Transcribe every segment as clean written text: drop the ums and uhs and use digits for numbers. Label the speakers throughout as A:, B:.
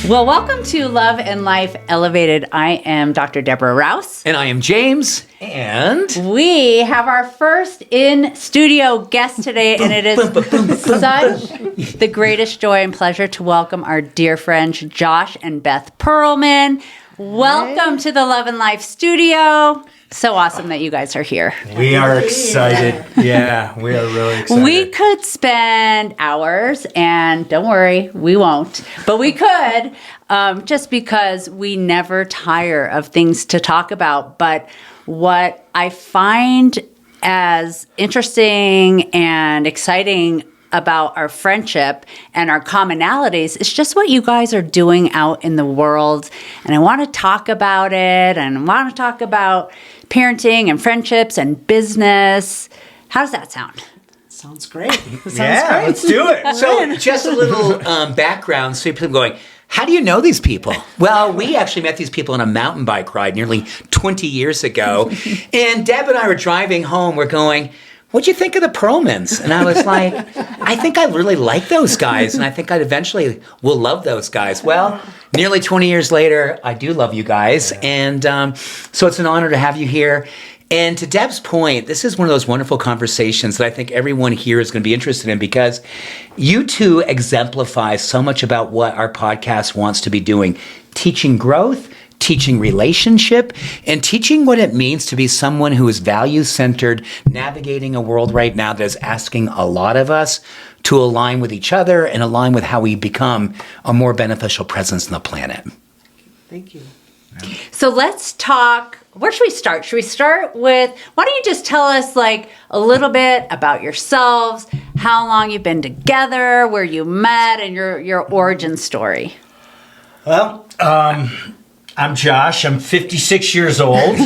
A: Well, welcome to Love and Life Elevated. I am Dr. Deborah Rouse.
B: And I am James. And
A: we have our first in-studio guest today, and it is such the greatest joy and pleasure to welcome our dear friends Josh and Beth Pearlman. Welcome to the Love and Life studio. So awesome that you guys are here.
C: We are excited. Yeah, we are really excited.
A: We could spend hours, and don't worry, we won't. But we could, just because we never tire of things to talk about. But what I find as interesting and exciting about our friendship and our commonalities is just what you guys are doing out in the world. And I want to talk about it, and I want to talk about parenting and friendships and business. How does that sound?
D: Sounds great.
C: Great. Let's do it.
B: So just a little background, so people are going, how do you know these people? Well, we actually met these people on a mountain bike ride nearly 20 years ago. And Deb and I were driving home. We're going, what'd you think of the Pearlmans? And I was like, I think I really like those guys, and I think I eventually will love those guys. Well, nearly 20 years later, I do love you guys, and so it's an honor to have you here. And to Deb's point, this is one of those wonderful conversations that I think everyone here is going to be interested in, because you two exemplify so much about what our podcast wants to be doing: teaching growth, teaching relationship, and teaching what it means to be someone who is value-centered, navigating a world right now that is asking a lot of us to align with each other and align with how we become a more beneficial presence on the planet.
D: Thank you.
A: So let's talk. Where should we start? Should we start with, why don't you just tell us like a little bit about yourselves, how long you've been together, where you met, and your origin story?
C: Well, I'm Josh. I'm 56 years old.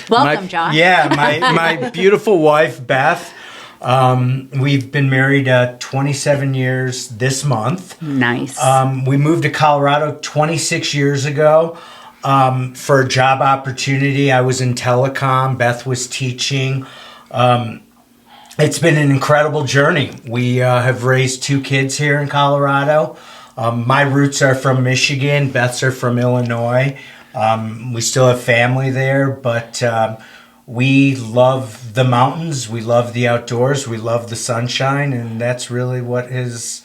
A: Welcome, Josh.
C: Yeah, my beautiful wife, Beth. We've been married 27 years this month.
A: Nice.
C: We moved to Colorado 26 years ago for a job opportunity. I was in telecom. Beth was teaching. It's been an incredible journey. We have raised 2 kids here in Colorado. My roots are from Michigan. Beth's are from Illinois. We still have family there, but we love the mountains. We love the outdoors. We love the sunshine, and that's really what has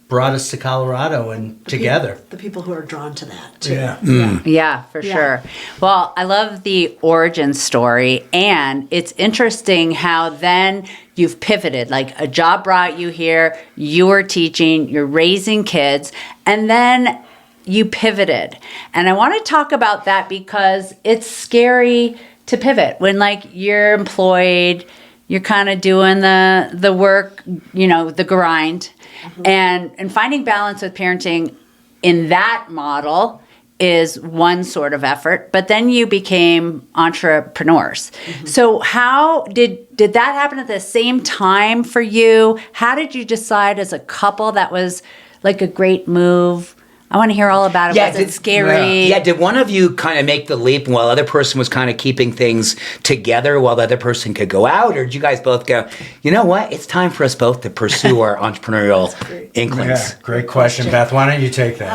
C: brought us to Colorado and together.
D: The people who are drawn to that, too.
C: Yeah.
A: Yeah, for sure. Well, I love the origin story, and it's interesting how then you've pivoted. Like, a job brought you here, you were teaching, you're raising kids, and then you pivoted. And I want to talk about that because it's scary to pivot when, like, you're employed, you're kind of doing the work, the grind. And finding balance with parenting in that model is one sort of effort, but then you became entrepreneurs. So how did that happen at the same time for you? How did you decide as a couple that was like a great move? I want to hear all about it. Was it scary?
B: Yeah, did one of you kind of make the leap while the other person was kind of keeping things together while the other person could go out? Or did you guys both go, you know what, it's time for us both to pursue our entrepreneurial inklings?
C: Yeah, great question, Beth. Why don't you take that?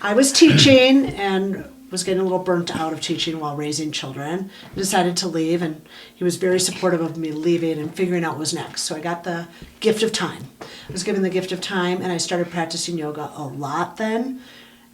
D: I was teaching and was getting a little burnt out of teaching while raising children. I decided to leave, and he was very supportive of me leaving and figuring out what was next. So I got the gift of time. I was given the gift of time, and I started practicing yoga a lot then.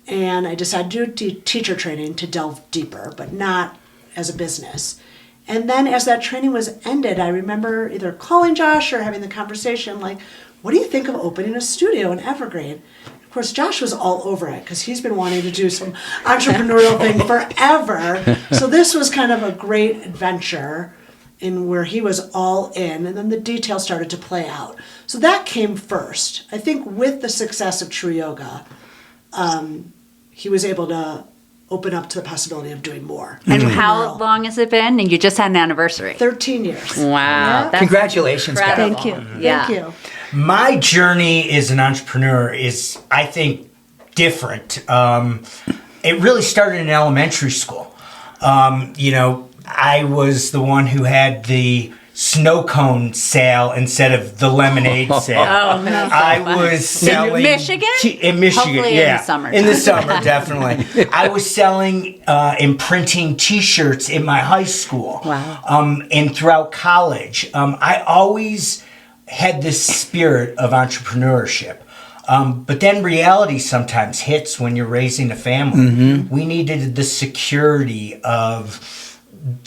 D: And I decided to do teacher training to delve deeper, but not as a business. And then as that training was ended, I remember either calling Josh or having the conversation like, what do you think of opening a studio in Evergreen? Of course, Josh was all over it because he's been wanting to do some entrepreneurial thing forever. So this was kind of a great adventure in where he was all in, and then the details started to play out. So that came first. I think with the success of True Yoga, he was able to open up to the possibility of doing more.
A: And how long has it been? And you just had an anniversary.
D: 13 years.
A: Wow.
D: Yeah.
A: That's
B: Congratulations, guys.
A: incredible.
D: Thank you.
A: Yeah.
D: Thank you.
C: My journey as an entrepreneur is, I think, different. It really started in elementary school. I was the one who had the snow cone sale instead of the lemonade sale.
A: Oh, no.
C: I was selling
A: Michigan?
C: In Michigan,
A: Hopefully
C: yeah.
A: in the summer.
C: In the summer, definitely. I was selling and printing T-shirts in my high school.
A: Wow.
C: And throughout college. I always had this spirit of entrepreneurship. But then reality sometimes hits when you're raising a family. We needed the security of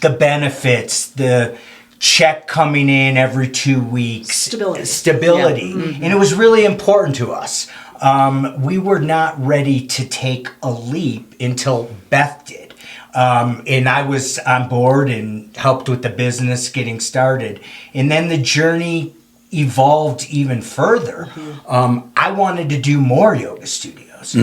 C: the benefits, the check coming in every 2 weeks. Stability. And it was really important to us. We were not ready to take a leap until Beth did. And I was on board and helped with the business getting started. And then the journey evolved even further. I wanted to do more yoga studios.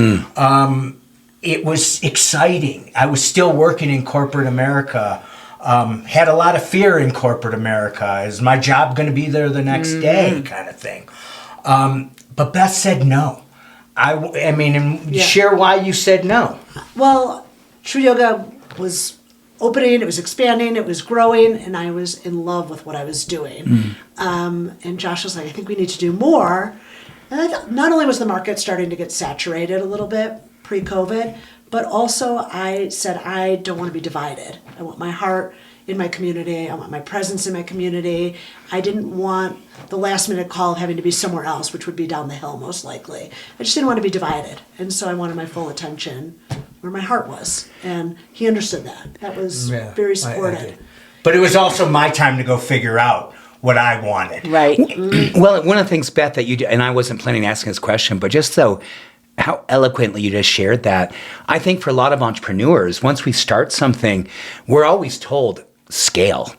C: It was exciting. I was still working in corporate America. Had a lot of fear in corporate America. Is my job going to be there the next day, kind of thing. But Beth said no. I mean, and share why you said no.
D: Well, True Yoga was opening, it was expanding, it was growing, and I was in love with what I was doing. And Josh was like, I think we need to do more. And I thought not only was the market starting to get saturated a little bit pre-COVID, but also I said, I don't want to be divided. I want my heart in my community. I want my presence in my community. I didn't want the last minute call having to be somewhere else, which would be down the hill most likely. I just didn't want to be divided. And so I wanted my full attention where my heart was. And he understood that. That was very supportive.
C: But it was also my time to go figure out what I wanted.
A: Right.
B: Well, one of the things, Beth, that you do, and I wasn't planning on asking this question, but just so how eloquently you just shared that, I think for a lot of entrepreneurs, once we start something, we're always told, scale.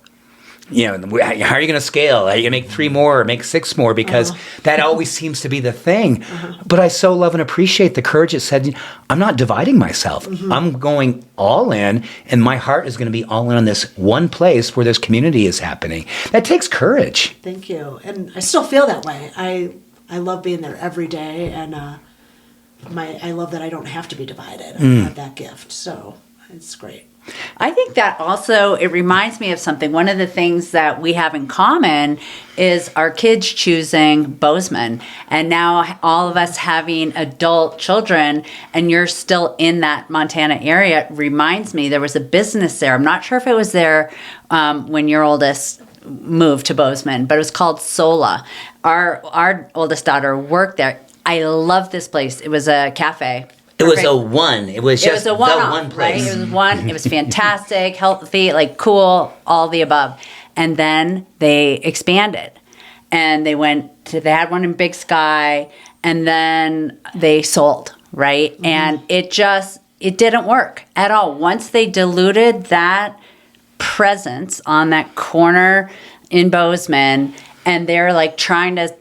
B: You know, how are you going to scale? Are you going to make 3 more or make 6 more? Because that always seems to be the thing. But I so love and appreciate the courage that said, I'm not dividing myself. I'm going all in, and my heart is going to be all in on this one place where this community is happening. That takes courage.
D: Thank you. And I still feel that way. I love being there every day, and I love that I don't have to be divided. I have that gift. So it's great.
A: I think that also, it reminds me of something. One of the things that we have in common is our kids choosing Bozeman, and now all of us having adult children, and you're still in that Montana area. It reminds me, there was a business there. I'm not sure if it was there when your oldest moved to Bozeman, but it was called Sola. Our oldest daughter worked there. I love this place. It was a cafe.
B: It was a one. It was just the one place.
A: Right? It was one. It was fantastic, healthy, like cool, all the above. And then they expanded, and they had one in Big Sky, and then they sold, right? And it didn't work at all. Once they diluted that presence on that corner in Bozeman, and they're like trying to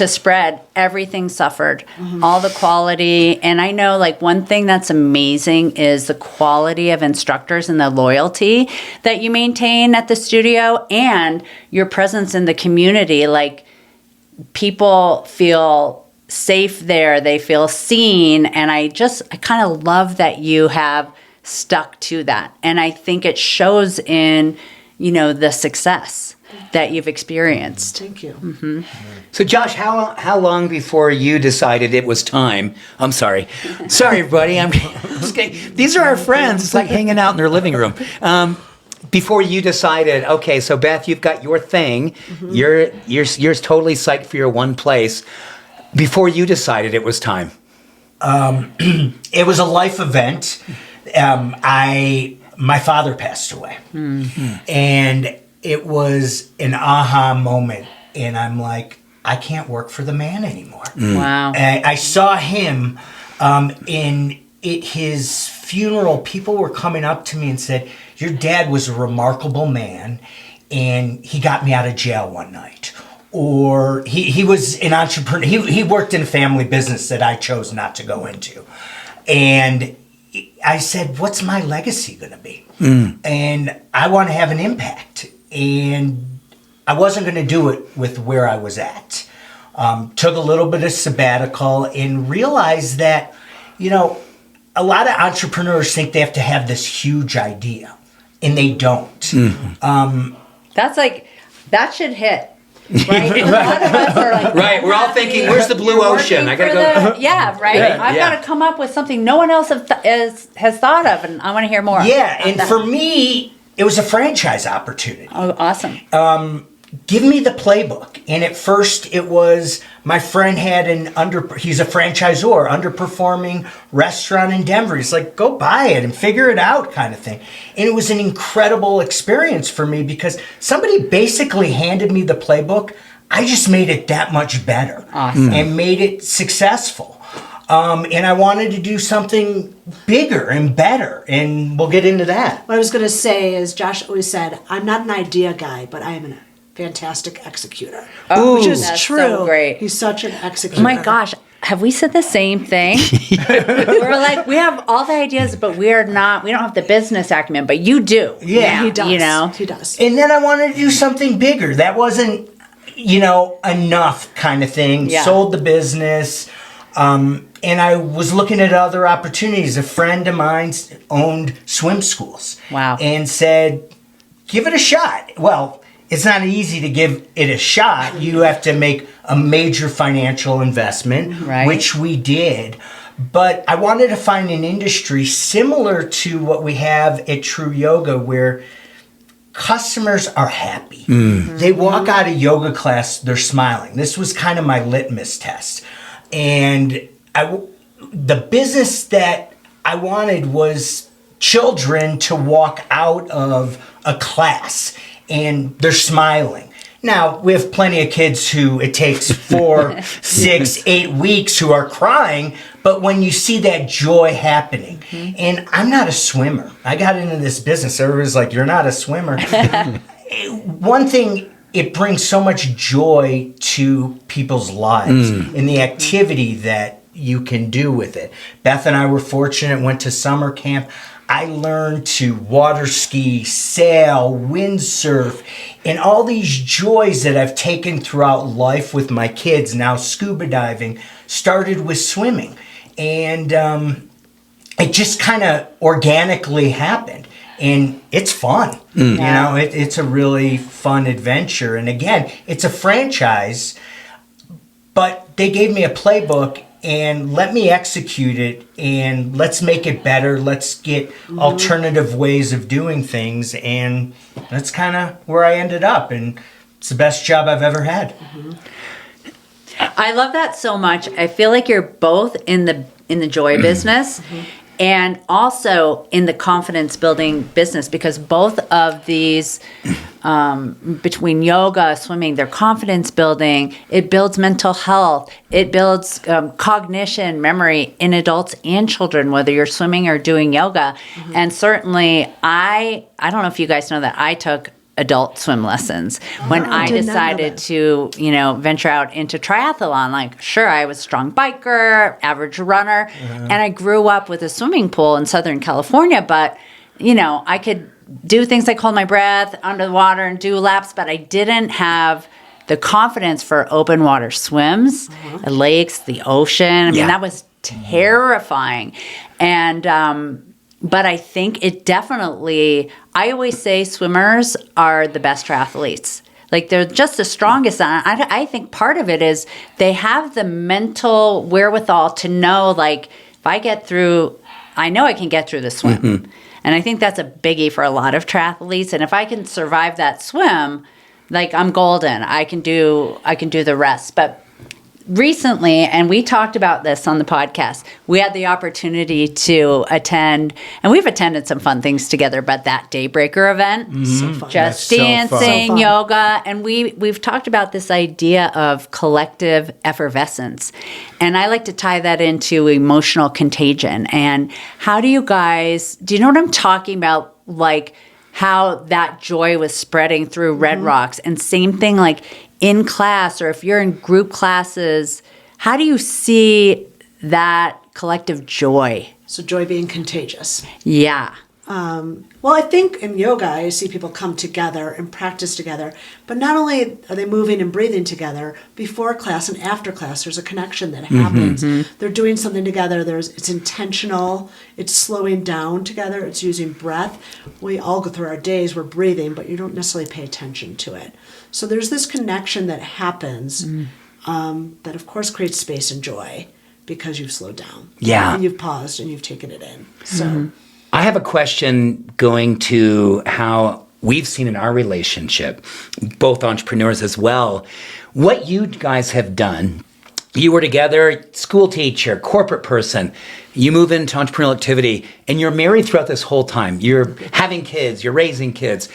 A: spread, everything suffered, all the quality. And I know, like, one thing that's amazing is the quality of instructors and the loyalty that you maintain at the studio and your presence in the community. Like, people feel safe there, they feel seen, and I kind of love that you have stuck to that. And I think it shows in, the success that you've experienced.
D: Thank you.
B: So, Josh, how long before you decided it was time? I'm sorry. Sorry, everybody. I'm just kidding. These are our friends. It's like hanging out in their living room. Before you decided, okay, so Beth, you've got your thing. You're totally psyched for your one place. Before you decided it was time.
C: It was a life event. My father passed away. And it was an aha moment. And I'm like, I can't work for the man anymore.
A: Wow.
C: And I saw him in his funeral. People were coming up to me and said, your dad was a remarkable man, and he got me out of jail one night. Or he was an entrepreneur. He worked in a family business that I chose not to go into. And I said, what's my legacy going to be? And I want to have an impact. And I wasn't going to do it with where I was at. Took a little bit of sabbatical and realized that, a lot of entrepreneurs think they have to have this huge idea, and they don't.
A: That's like, That should hit. Right? A lot of us are like,
B: Right, we're all thinking, where's the blue ocean? I gotta go.
A: Yeah, right?
C: Yeah.
A: I've got to come up with something no one else has thought of, and I want to hear more.
C: Yeah, and for me, it was a franchise opportunity.
A: Oh, awesome.
C: Give me the playbook. And at first it was my friend had he's a franchisor, underperforming restaurant in Denver. He's like, go buy it and figure it out kind of thing. And it was an incredible experience for me because somebody basically handed me the playbook. I just made it that much better.
A: Awesome.
C: And made it successful. And I wanted to do something bigger and better. And we'll get into that.
D: What I was going to say is Josh always said, I'm not an idea guy, but I am a fantastic executor. Which is
A: that's
D: true.
A: so great.
D: He's such an executor.
A: Oh my gosh, have we said the same thing? We're like, we have all the ideas, but we don't have the business acumen, but you do.
C: Yeah,
A: now,
D: He does.
A: You know?
D: He does.
C: And then I wanted to do something bigger. That wasn't, enough kind of thing.
A: Yeah.
C: Sold the business. And I was looking at other opportunities. A friend of mine owned swim schools.
A: Wow.
C: And said, give it a shot. Well, it's not easy to give it a shot. You have to make a major financial investment,
A: Right.
C: which we did. But I wanted to find an industry similar to what we have at True Yoga where customers are happy. They walk out of yoga class, they're smiling. This was kind of my litmus test. And the business that I wanted was children to walk out of a class and they're smiling. Now, we have plenty of kids who it takes 4, 6, 8 weeks who are crying, but when you see that joy happening, and I'm not a swimmer. I got into this business, everybody's like, you're not a swimmer. One thing, it brings so much joy to people's lives in the activity that you can do with it. Beth and I were fortunate, went to summer camp. I learned to water ski, sail, windsurf, and all these joys that I've taken throughout life with my kids, now scuba diving, started with swimming. And it just kind of organically happened. And it's fun. It's a really fun adventure. And again, it's a franchise, but they gave me a playbook and let me execute it and let's make it better. Let's get alternative ways of doing things. And that's kind of where I ended up. And it's the best job I've ever had.
A: I love that so much. I feel like you're both in the joy business and also in the confidence building business because both of these between yoga, swimming, they're confidence building. It builds mental health. It builds cognition, memory in adults and children, whether you're swimming or doing yoga. And certainly I don't know if you guys know that I took adult swim lessons when I
D: did not know
A: decided
D: that.
A: to, venture out into triathlon. Like, sure, I was a strong biker, average runner, and I grew up with a swimming pool in Southern California, but, I could do things like hold my breath under the water and do laps, but I didn't have the confidence for open water swims, the lakes, the ocean. I mean, that was terrifying. And, but I think it definitely, I always say swimmers are the best triathletes. Like they're just the strongest. And I think part of it is they have the mental wherewithal to know, like, if I get through, I know I can get through the swim. And I think that's a biggie for a lot of triathletes. And if I can survive that swim, like I'm golden. I can do the rest. But recently, and we talked about this on the podcast, we had the opportunity to attend, and we've attended some fun things together, but that Daybreaker event,
D: So fun.
A: just
C: That's so
A: dancing,
D: fun.
A: yoga, and we've talked about this idea of collective effervescence. And I like to tie that into emotional contagion. And how do you know what I'm talking about? Like how that joy was spreading through Red Rocks, and same thing like in class, or if you're in group classes, how do you see that collective joy?
D: So joy being contagious.
A: Yeah.
D: Well, I think in yoga, I see people come together and practice together. But not only are they moving and breathing together, before class and after class, there's a connection that happens. They're doing something together. It's intentional. It's slowing down together. It's using breath. We all go through our days, we're breathing, but you don't necessarily pay attention to it. So there's this connection that happens that, of course, creates space and joy because you've slowed down.
B: Yeah.
D: And you've paused and you've taken it in. So...
B: I have a question going to how we've seen in our relationship, both entrepreneurs as well, what you guys have done. You were together, school teacher, corporate person. You move into entrepreneurial activity, and you're married throughout this whole time. You're having kids, you're raising kids.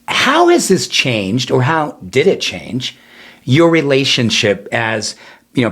B: How has this changed, or how did it change your relationship as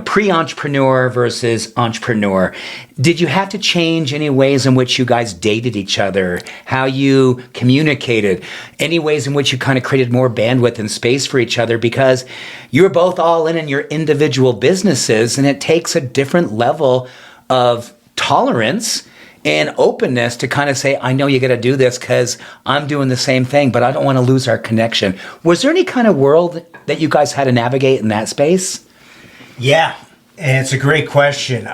B: pre-entrepreneur versus entrepreneur? Did you have to change any ways in which you guys dated each other, how you communicated, any ways in which you kind of created more bandwidth and space for each other, because you're both all in your individual businesses, and it takes a different level of tolerance and openness to kind of say, I know you got to do this because I'm doing the same thing, but I don't want to lose our connection. Was there any kind of world that you guys had to navigate in that space?
C: Yeah, and it's a great question.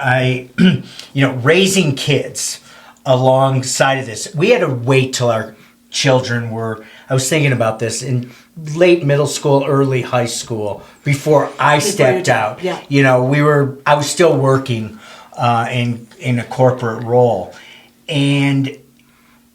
C: Raising kids alongside of this, we had to wait till our children were, I was thinking about this, in late middle school, early high school, before I stepped out.
D: Yeah.
C: I was still working in a corporate role, and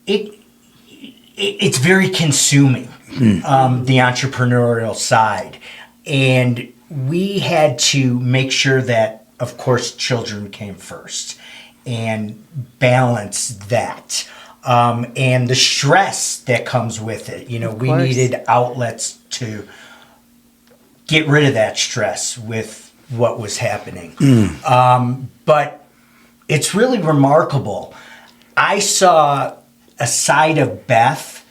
C: it's very consuming, the entrepreneurial side. And we had to make sure that, of course, children came first and balance that. And the stress that comes with it. We needed outlets to get rid of that stress with what was happening. But it's really remarkable. I saw a side of Beth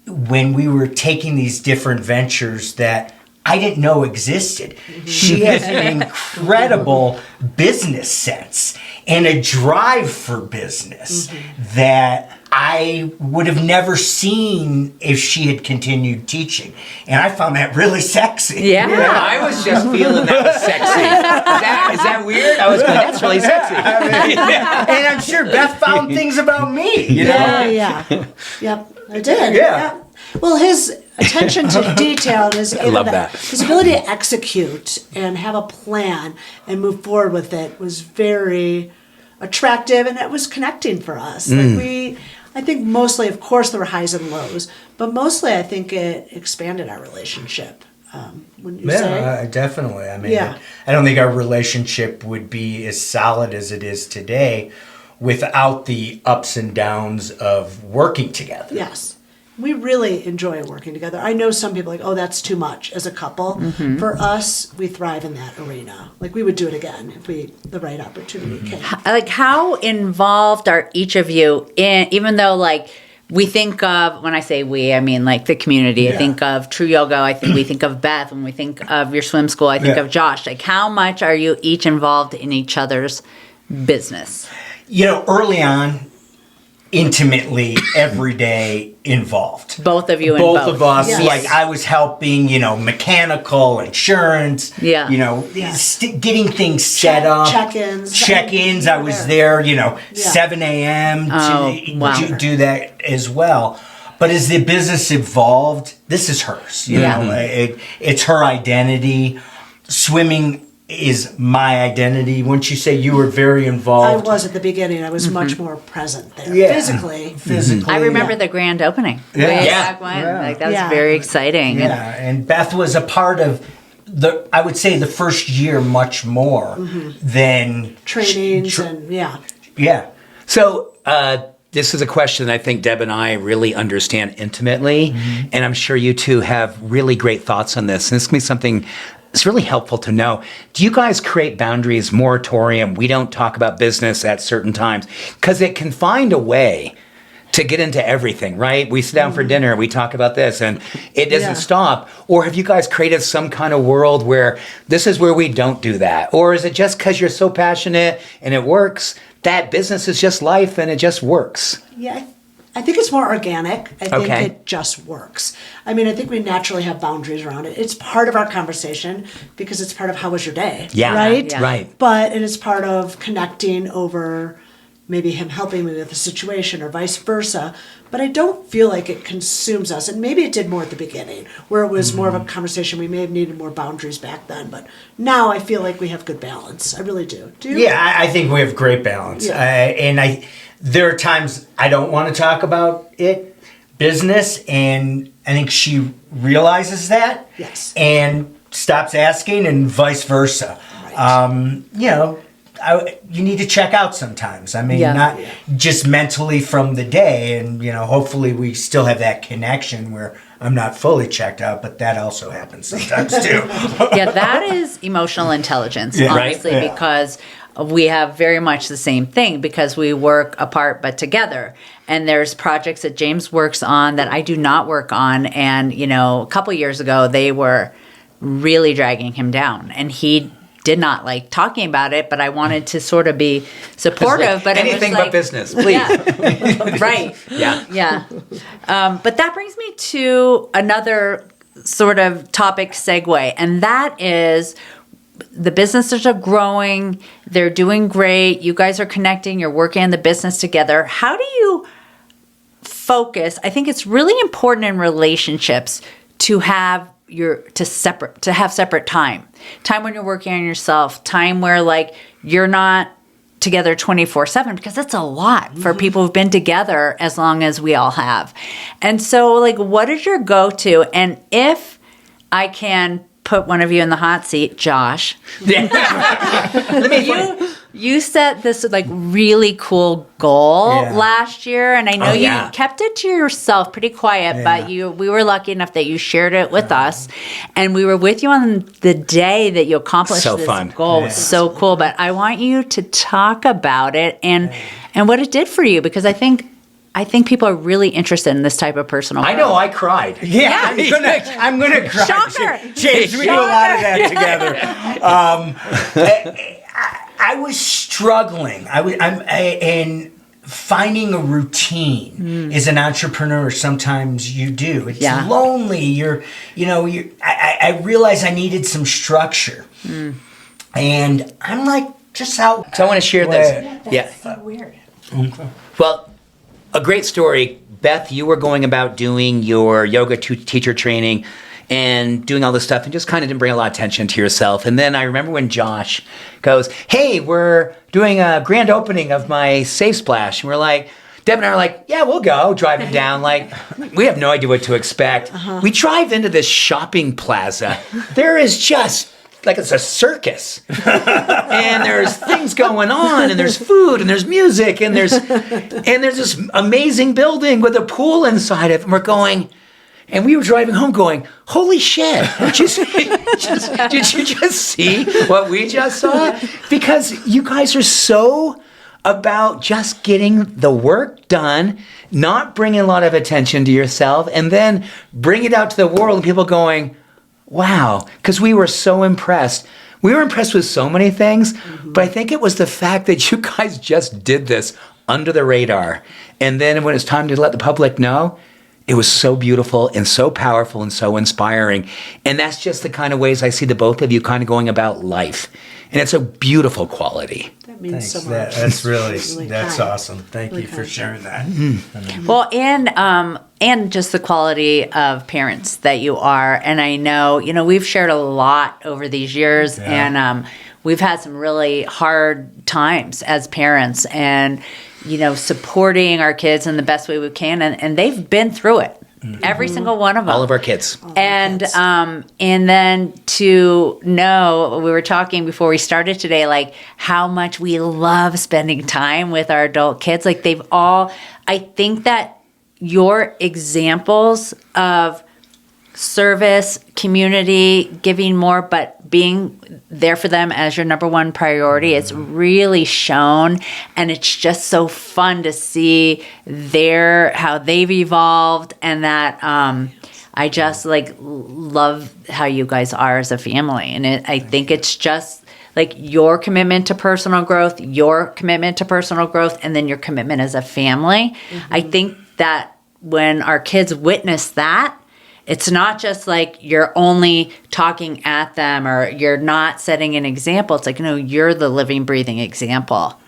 C: when we were taking these different ventures that I didn't know existed. She has an incredible business sense and a drive for business that I would have never seen if she had continued teaching. And I found that really sexy.
A: Yeah.
B: I was just feeling that was sexy. Is that weird? I was going, that's really sexy.
C: And I'm sure Beth found things about me.
D: Yeah. Yep, I did.
C: Yeah.
D: Well, his attention to detail and his
B: his
D: ability to execute and have a plan and move forward with it was very attractive, and it was connecting for us. I think mostly, of course, there were highs and lows, but mostly I think it expanded our relationship. Wouldn't you say?
C: Definitely. I mean, I don't think our relationship would be as solid as it is today without the ups and downs of working together.
D: Yes. We really enjoy working together. I know some people like, oh, that's too much as a couple. For us, we thrive in that arena. Like, we would do it again if the right opportunity came.
A: Like, how involved are each of you in, even though, like, we think of, when I say we, I mean, like, the community. I think of True Yoga. We think of Beth. When we think of your swim school, I think of Josh. Like, how much are you each involved in each other's business?
C: Early on, intimately, every day involved.
A: Both of you in
C: both of us.
D: Yes.
C: Like, I was helping, mechanical, insurance, getting things set up. Check-ins. I was there, 7 a.m. to do that as well. But as the business evolved, this is hers. It's her identity. Swimming is my identity. Wouldn't you say you were very involved?
D: I was at the beginning. I was much more present there, physically.
A: I remember the grand opening. Way back when. Like, that was very exciting.
C: Yeah, and Beth was a part of I would say the first year much more than
D: trainings
C: Yeah.
B: So, this is a question that I think Deb and I really understand intimately, and I'm sure you two have really great thoughts on this. And this can be something it's really helpful to know. Do you guys create boundaries, moratorium? We don't talk about business at certain times because it can find a way to get into everything, right? We sit down for dinner, we talk about this, and it doesn't stop. Or have you guys created some kind of world where this is where we don't do that? Or is it just because you're so passionate and it works, that business is just life and it just works?
D: Yeah, I think it's more organic. I think
B: Okay.
D: it just works. I mean, I think we naturally have boundaries around it. It's part of our conversation because it's part of how was your day,
B: Yeah.
D: right?
A: Yeah.
B: Right.
D: But it is part of connecting over maybe him helping me with a situation or vice versa. But I don't feel like it consumes us. And maybe it did more at the beginning, where it was more of a conversation. We may have needed more boundaries back then. But now I feel like we have good balance. I really do. Do you?
C: Yeah, I think we have great balance.
D: Yeah.
C: There are times I don't want to talk about business, and I think she realizes that.
D: Yes.
C: And stops asking, and vice versa.
D: Right.
C: You need to check out sometimes. I mean,
A: Yeah.
C: not just mentally from the day, and hopefully we still have that connection where I'm not fully checked out, but that also happens sometimes too.
A: Yeah, that is emotional intelligence,
C: Yeah.
A: honestly,
C: Right. Yeah.
A: because we have very much the same thing because we work apart but together. And there's projects that James works on that I do not work on. And, a couple years ago, they were really dragging him down. And he did not like talking about it, but I wanted to sort of be supportive. But
B: anything
A: it was
B: but
A: like,
B: business, please.
A: Yeah, right.
B: Yeah.
A: Yeah. But that brings me to another sort of topic segue, and that is the businesses are growing. They're doing great. You guys are connecting. You're working on the business together. How do you focus? I think it's really important in relationships to have separate time when you're working on yourself, time where like you're not together 24/7, because that's a lot for people who've been together as long as we all have. And so like, what is your go-to? And if I can put one of you in the hot seat, Josh, you set this like really cool goal last year, and I know you kept it to yourself, pretty quiet, but we were lucky enough that you shared it with us, and we were with you on the day that you accomplished this goal. It was so cool. But I want you to talk about it and what it did for you, because I think people are really interested in this type of personal growth.
B: I know, I cried.
C: Yeah, I'm gonna cry.
A: Shocker.
C: James, we do a lot of that together. I was struggling. And finding a routine as an entrepreneur. Sometimes you do. It's lonely. I realized I needed some structure, and I'm like just out.
B: So I want to share this.
A: That's so weird.
B: Well, a great story. Beth, you were going about doing your yoga teacher training and doing all this stuff and just kind of didn't bring a lot of attention to yourself. And then I remember when Josh goes, hey, we're doing a grand opening of my SafeSplash. And we're like, Deb and I are like, yeah, we'll go. Driving down, like, we have no idea what to expect. We drive into this shopping plaza. There is just, like it's a circus. And there's things going on, and there's food, and there's music, and there's this amazing building with a pool inside it. And we're going, and we were driving home going, holy shit, did you just see what we just saw? Because you guys are so about just getting the work done, not bringing a lot of attention to yourself, and then bring it out to the world and people going, wow, because we were so impressed. We were impressed with so many things, but I think it was the fact that you guys just did this under the radar. And then when it's time to let the public know, it was so beautiful and so powerful and so inspiring. And that's just the kind of ways I see the both of you kind of going about life. And it's a beautiful quality.
D: That means so much.
C: That's really
D: kind.
C: Awesome. Thank you for sharing that.
A: Well, and just the quality of parents that you are. And I know, we've shared a lot over these years, and we've had some really hard times as parents, and supporting our kids in the best way we can, and they've been through it. Every single one of them.
B: All of our kids.
A: And then to know, we were talking before we started today, like how much we love spending time with our adult kids. Like I think that your examples of service, community, giving more, but being there for them as your number one priority, it's really shown. And it's just so fun to see how they've evolved, and that I just love how you guys are as a family. And I think it's just like your commitment to personal growth, and then your commitment as a family. I think that when our kids witness that, it's not just like you're only talking at them or you're not setting an example. It's like, no, you're the living, breathing example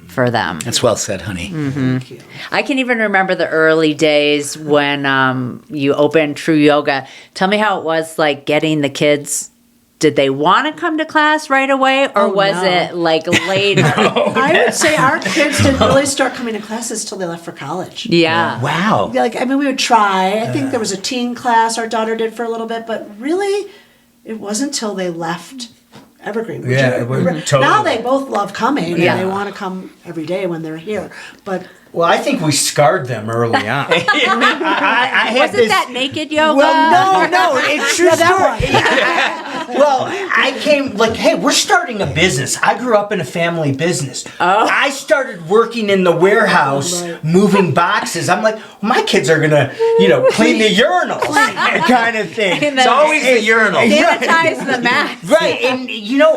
A: for them.
B: That's well said, honey.
D: Thank you.
A: I can even remember the early days when you opened True Yoga. Tell me how it was like getting the kids. Did they want to come to class right away, or
D: Oh,
A: was
D: no.
A: it like later?
D: I would say our kids didn't really start coming to classes till they left for college.
A: Yeah.
B: Wow.
D: Like, I mean, we would try. I think there was a teen class our daughter did for a little bit, but really, it wasn't till they left Evergreen. which
C: Yeah,
D: are-
C: it was totally.
D: Now they both love coming,
A: Yeah.
D: and they want to come every day when they're here. But
C: Well, I think we scarred them early on. I had
A: Wasn't
C: this,
A: that naked yoga?
C: Well, no, it's true
D: that
C: story. Well, I came like, hey, we're starting a business. I grew up in a family business. I started working in the warehouse,
D: Right.
C: moving boxes. I'm like, well, my kids are gonna, clean the urinals, kind of thing.
A: And
B: It's
A: then
B: always the urinal.
A: sanitize the mat.
C: Right, and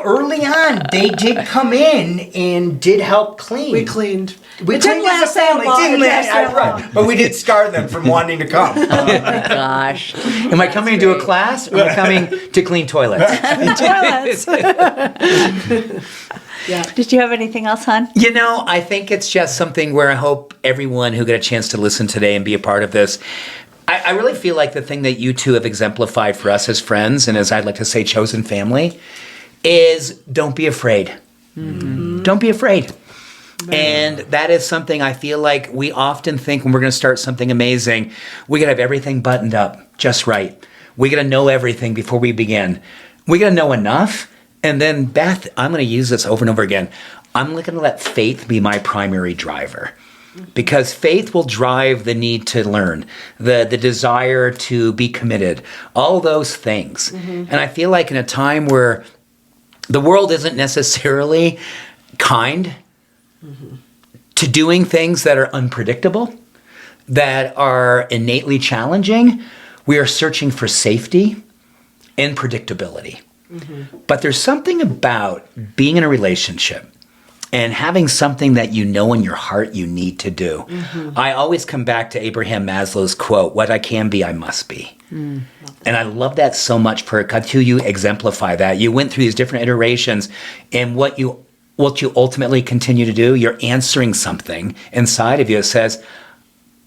C: early on, they did come in and did help clean.
D: we cleaned.
C: We
D: It didn't
C: cleaned as a
D: last that
C: family.
D: long.
C: It didn't
D: It
C: last
D: lasted
C: right,
D: long.
C: but we did scar them from wanting to come.
A: Oh my gosh.
B: Am I coming to a class or am I coming to clean toilets?
D: Toilets. Yeah.
A: Did you have anything else, hon?
B: I think it's just something where I hope everyone who got a chance to listen today and be a part of this, I really feel like the thing that you two have exemplified for us as friends and as I'd like to say chosen family is don't be afraid. Mm-hmm. Don't be afraid. And that is something I feel like we often think when we're going to start something amazing, we got to have everything buttoned up just right. We got to know everything before we begin. We got to know enough. And then, Beth, I'm going to use this over and over again. I'm going to let faith be my primary driver. Because faith will drive the need to learn, the desire to be committed, all those things. Mm-hmm. And I feel like in a time where the world isn't necessarily kind to doing things that are unpredictable, that are innately challenging, we are searching for safety and predictability. Mm-hmm. But there's something about being in a relationship and having something that you know in your heart you need to do. Mm-hmm. I always come back to Abraham Maslow's quote, what I can be, I must be. Mm. And I love that so much for you exemplify that. You went through these different iterations, and what you ultimately continue to do, you're answering something inside of you that says,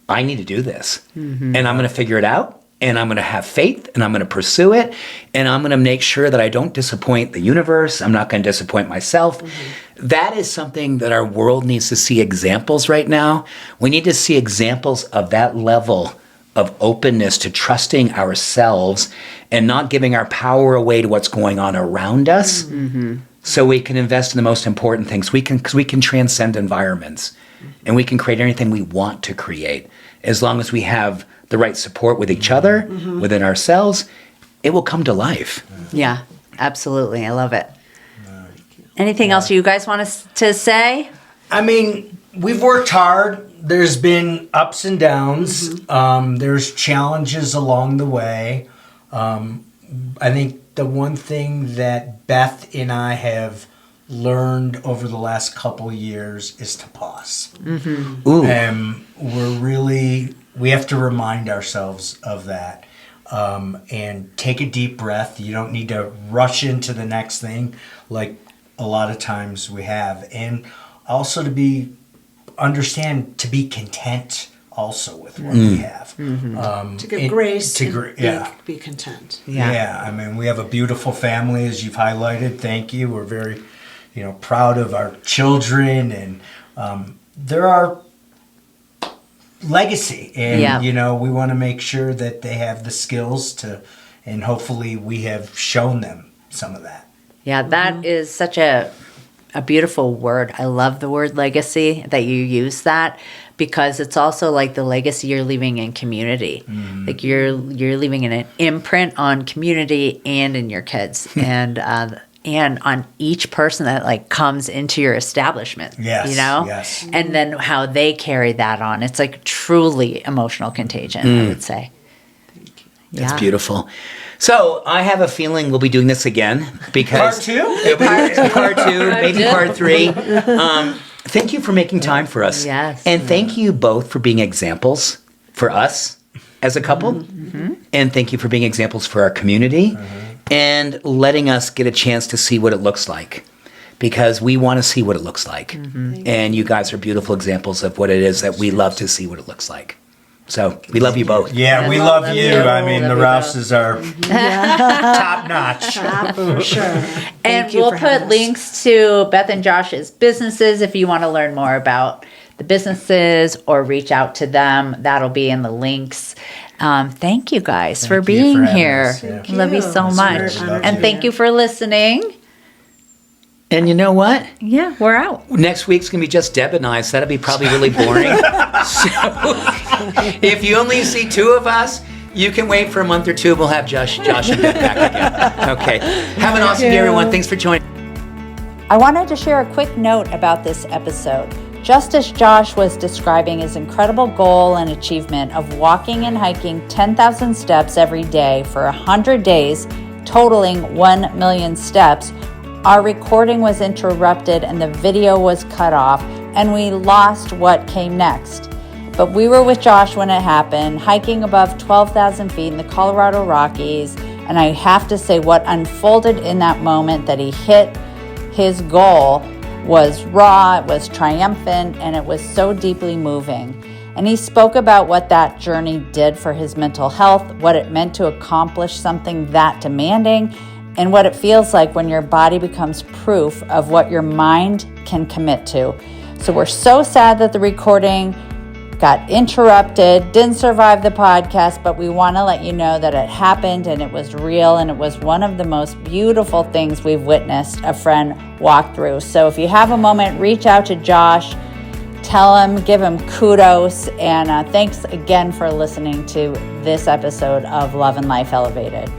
B: I need to do this. Mm-hmm. And I'm going to figure it out. And I'm going to have faith, and I'm going to pursue it, and I'm going to make sure that I don't disappoint the universe. I'm not going to disappoint myself. Mm-hmm. That is something that our world needs to see examples right now. We need to see examples of that level of openness to trusting ourselves and not giving our power away to what's going on around us. Mm-hmm. So we can invest in the most important things. We can transcend environments, and we can create anything we want to create as long as we have the right support with each other, mm-hmm. within ourselves. It will come to life.
A: Yeah, absolutely. I love it. Anything else you guys want to say?
C: I mean, we've worked hard. There's been ups and downs. Mm-hmm. There's challenges along the way. I think the one thing that Beth and I have learned over the last couple years is to pause. Mm-hmm.
B: Ooh.
C: We have to remind ourselves of that, and take a deep breath. You don't need to rush into the next thing like a lot of times we have. And also to be content also with what we have. Mm-hmm.
D: To give grace
C: to
D: be content.
C: Yeah. I mean, we have a beautiful family, as you've highlighted. Thank you. We're very, proud of our children, and there are legacy, and we want to make sure that they have the skills to, and hopefully we have shown them some of that.
A: Yeah, that is such a beautiful word. I love the word legacy, that you use that, because it's also like the legacy you're leaving in community. Mm-hmm. Like you're leaving an imprint on community and in your kids, and on each person that like comes into your establishment.
C: Yes. Yes.
A: And then how they carry that on. It's like truly emotional contagion, I would say.
D: Thank you.
B: That's beautiful. So I have a feeling we'll be doing this again, because
C: Part two?
B: Part two, maybe part three. Thank you for making time for us.
A: Yes.
B: And thank you both for being examples for us as a couple. And thank you for being examples for our community and letting us get a chance to see what it looks like, because we want to see what it looks like. And you guys are beautiful examples of what it is that we love to see what it looks like. So we love you both.
C: Yeah, we love you. I mean, the Rouses are top notch.
D: For sure.
A: And we'll put links to Beth and Josh's businesses if you want to learn more about the businesses or reach out to them. That'll be in the links. Thank you guys for being here.
C: Yeah.
A: Love you so much. And thank you for listening.
B: And you know what?
A: Yeah, we're out.
B: Next week's going to be just Deb and I, so that'll be probably really boring. So if you only see two of us, you can wait for a month or two. We'll have Josh and Beth back again. Okay. Have an awesome day, everyone. Thanks for joining.
A: I wanted to share a quick note about this episode. Just as Josh was describing his incredible goal and achievement of walking and hiking 10,000 steps every day for 100 days, totaling 1 million steps, our recording was interrupted and the video was cut off, and we lost what came next. But we were with Josh when it happened, hiking above 12,000 feet in the Colorado Rockies, and I have to say what unfolded in that moment that he hit his goal was raw, it was triumphant, and it was so deeply moving. And he spoke about what that journey did for his mental health, what it meant to accomplish something that demanding, and what it feels like when your body becomes proof of what your mind can commit to. So we're so sad that the recording got interrupted, didn't survive the podcast, but we want to let you know that it happened and it was real, and it was one of the most beautiful things we've witnessed a friend walk through. So if you have a moment, reach out to Josh, tell him, give him kudos, and thanks again for listening to this episode of Love and Life Elevated.